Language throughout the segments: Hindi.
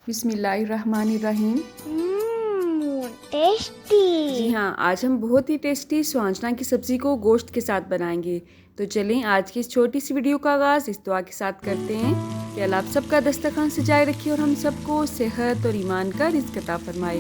बिस्मिल्लाहिर्रहमानिर्रहीम। टेस्टी। जी हाँ, आज हम बहुत ही टेस्टी स्वांजना की सब्ज़ी को गोश्त के साथ बनाएंगे। तो चलें आज की इस छोटी सी वीडियो का आगाज़ इस दुआ के साथ करते हैं कि अल्लाह आप सबका दस्तरखान सजाए रखे और हम सबको सेहत और ईमान का रिज़्क़ अता फरमाए।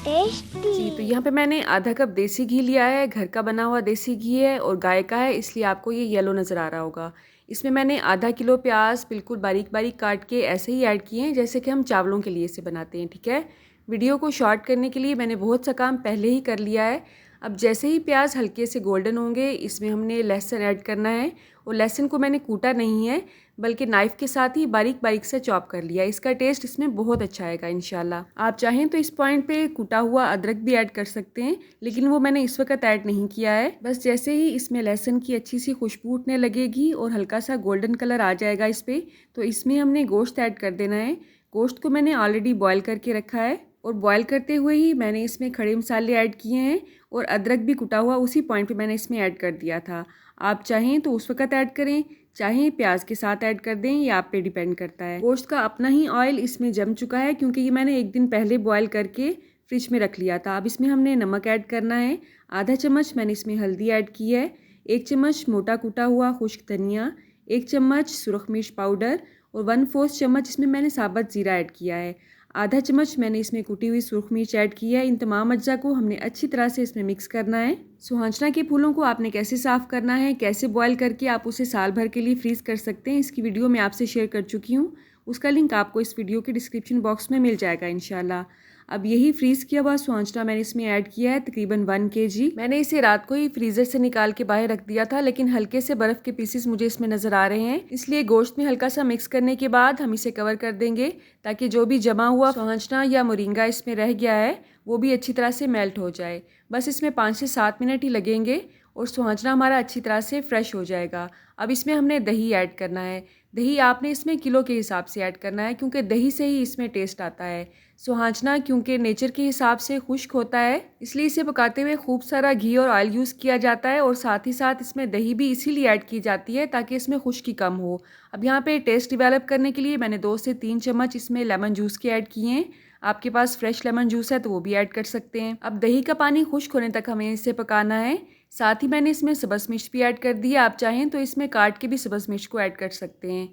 टेस्टी। जी, तो यहाँ पे मैंने आधा कप देसी घी लिया है, घर का बना हुआ देसी घी है और गाय का है, इसलिए आपको ये येलो नज़र आ रहा होगा। इसमें मैंने आधा किलो प्याज बिल्कुल बारीक बारीक काट के ऐसे ही ऐड किए हैं जैसे कि हम चावलों के लिए इसे बनाते हैं, ठीक है। वीडियो को शॉर्ट करने के लिए मैंने बहुत सा काम पहले ही कर लिया है। अब जैसे ही प्याज हल्के से गोल्डन होंगे इसमें हमने लहसुन ऐड करना है और लहसुन को मैंने कूटा नहीं है बल्कि नाइफ़ के साथ ही बारीक बारीक से चॉप कर लिया। इसका टेस्ट इसमें बहुत अच्छा आएगा इंशाल्लाह। आप चाहें तो इस पॉइंट पे कूटा हुआ अदरक भी ऐड कर सकते हैं, लेकिन वो मैंने इस वक्त ऐड नहीं किया है। बस जैसे ही इसमें लहसुन की अच्छी सी खुशबू उठने लगेगी और हल्का सा गोल्डन कलर आ जाएगा इस पर, तो इसमें हमने गोश्त ऐड कर देना है। गोश्त को मैंने ऑलरेडी बॉयल करके रखा है और बॉयल करते हुए ही मैंने इसमें खड़े मसाले ऐड किए हैं और अदरक भी कुटा हुआ उसी पॉइंट पे मैंने इसमें ऐड कर दिया था। आप चाहें तो उस वक्त ऐड करें, चाहें प्याज के साथ ऐड कर दें, ये आप पे डिपेंड करता है। गोश्त का अपना ही ऑयल इसमें जम चुका है क्योंकि ये मैंने एक दिन पहले बॉयल करके फ्रिज में रख लिया था। अब इसमें हमने नमक ऐड करना है, आधा चम्मच मैंने इसमें हल्दी ऐड की है, 1 चम्मच मोटा कूटा हुआ खुश्क धनिया, 1 चम्मच सुरख मिर्च पाउडर और 1/4 चम्मच इसमें मैंने साबुत ज़ीरा ऐड किया है। आधा चम्मच मैंने इसमें कुटी हुई सुरख मिर्च ऐड की है। इन तमाम अज्जा को हमने अच्छी तरह से इसमें मिक्स करना है। सुहांजना के फूलों को आपने कैसे साफ़ करना है, कैसे बॉयल करके आप उसे साल भर के लिए फ्रीज़ कर सकते हैं, इसकी वीडियो मैं आपसे शेयर कर चुकी हूँ। उसका लिंक आपको इस वीडियो के डिस्क्रिप्शन बॉक्स में मिल जाएगा इंशाल्लाह। अब यही फ्रीज़ किया हुआ सुहांजना मैंने इसमें ऐड किया है, तकरीबन 1 kg। मैंने इसे रात को ही फ्रीज़र से निकाल के बाहर रख दिया था, लेकिन हल्के से बर्फ़ के पीसेस मुझे इसमें नज़र आ रहे हैं, इसलिए गोश्त में हल्का सा मिक्स करने के बाद हम इसे कवर कर देंगे ताकि जो भी जमा हुआ सुहांजना या मोरिंगा इसमें रह गया है वो भी अच्छी तरह से मेल्ट हो जाए। बस इसमें 5 से 7 मिनट ही लगेंगे और सुहांजना हमारा अच्छी तरह से फ्रेश हो जाएगा। अब इसमें हमने दही ऐड करना है। दही आपने इसमें किलो के हिसाब से ऐड करना है क्योंकि दही से ही इसमें टेस्ट आता है। सुहांजना क्योंकि नेचर के हिसाब से खुश्क होता है, इसलिए इसे पकाते हुए खूब सारा घी और ऑयल यूज़ किया जाता है और साथ ही साथ इसमें दही भी इसीलिए ऐड की जाती है ताकि इसमें खुश्की कम हो। अब यहाँ पे टेस्ट डिवेलप करने के लिए मैंने 2 से 3 चम्मच इसमें लेमन जूस के ऐड किए हैं। आपके पास फ्रेश लेमन जूस है तो वो भी ऐड कर सकते हैं। अब दही का पानी खुश्क होने तक हमें इसे पकाना है। साथ ही मैंने इसमें सब्ज़ मिर्च भी ऐड कर दी है, आप चाहें तो इसमें काट के भी सब्ज़ मिर्च को ऐड कर सकते हैं।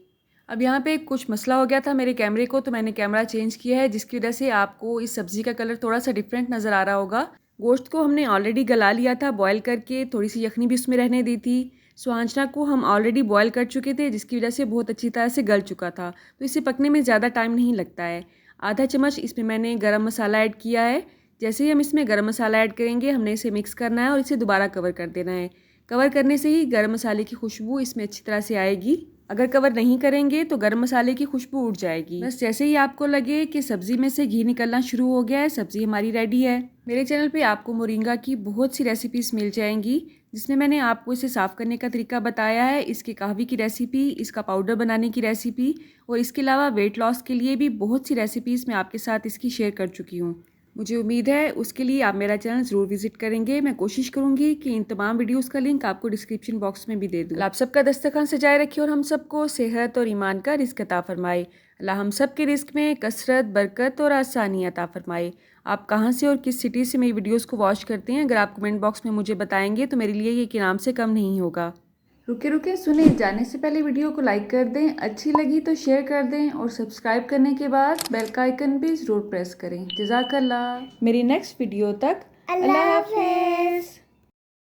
अब यहाँ पे कुछ मसला हो गया था मेरे कैमरे को, तो मैंने कैमरा चेंज किया है जिसकी वजह से आपको इस सब्ज़ी का कलर थोड़ा सा डिफरेंट नज़र आ रहा होगा। गोश्त को हमने ऑलरेडी गला लिया था बॉयल करके, थोड़ी सी यखनी भी उसमें रहने दी थी। सुहांजना को हम ऑलरेडी बॉयल कर चुके थे जिसकी वजह से बहुत अच्छी तरह से गल चुका था, तो इसे पकने में ज़्यादा टाइम नहीं लगता है। आधा चम्मच इसमें मैंने गरम मसाला ऐड किया है। जैसे ही हम इसमें गरम मसाला ऐड करेंगे हमने इसे मिक्स करना है और इसे दोबारा कवर कर देना है। कवर करने से ही गरम मसाले की खुशबू इसमें अच्छी तरह से आएगी। अगर कवर नहीं करेंगे तो गरम मसाले की खुशबू उड़ जाएगी। बस जैसे ही आपको लगे कि सब्ज़ी में से घी निकलना शुरू हो गया है, सब्ज़ी हमारी रेडी है। मेरे चैनल पे आपको मोरिंगा की बहुत सी रेसिपीज़ मिल जाएंगी जिसमें मैंने आपको इसे साफ़ करने का तरीका बताया है, इसके कहवे की रेसिपी, इसका पाउडर बनाने की रेसिपी और इसके अलावा वेट लॉस के लिए भी बहुत सी रेसिपीज़ मैं आपके साथ इसकी शेयर कर चुकी हूँ। मुझे उम्मीद है उसके लिए आप मेरा चैनल ज़रूर विजिट करेंगे। मैं कोशिश करूँगी कि इन तमाम वीडियोस का लिंक आपको डिस्क्रिप्शन बॉक्स में भी दे दूँ। आप सबका दस्तरखान सजाए रखे और हम सबको सेहत और ईमान का रिज़्क़ अता फरमाए। अल्लाह हम सब के रिज़्क़ में कसरत, बरकत और आसानी अता फरमाए। आप कहाँ से और किस सिटी से मेरी वीडियोज़ को वॉच करते हैं, अगर आप कमेंट बॉक्स में मुझे बताएँगे तो मेरे लिए ये इनाम से कम नहीं होगा। रुके रुके सुने, जाने से पहले वीडियो को लाइक कर दें, अच्छी लगी तो शेयर कर दें और सब्सक्राइब करने के बाद बेल का आइकन भी ज़रूर प्रेस करें। जज़ाकल्लाह। मेरी नेक्स्ट वीडियो तक अल्लाह हाफ़िज़।